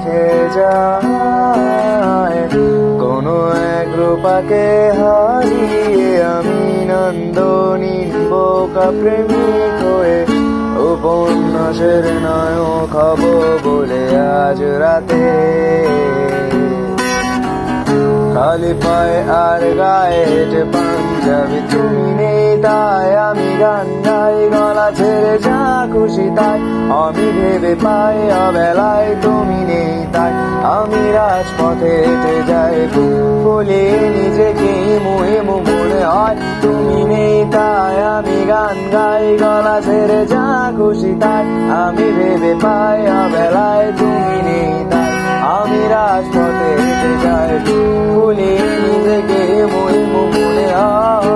রেখে যায়। কোনো এক রূপাকে হারিয়ে আমি নন্দনীর বোকা প্রেমিক হয়ে উপন্যাসের নায়ক হব বলে আজ রাতে। খালি পায়ে আর গায়ে হেঁটে পাঞ্জাবি তুমি নেই তাই আমি গান গাই, গলা ছেড়ে যা খুশি তাই আমি ভেবে পাই, অবেলায় তুমি নেই তাই আমি রাজপথে হেঁটে যাই। বলে নিজেকে মুহিম মনে হয় তুমি নেই তাই আমি গান গাই, গলা ছেড়ে যা খুশি তাই আমি ভেবে পাই, অবেলায় তুমি নেই তাই আমি রাজপথে হেঁটে যাই। ভুলে নিজেকে মুহিম মনে হয়।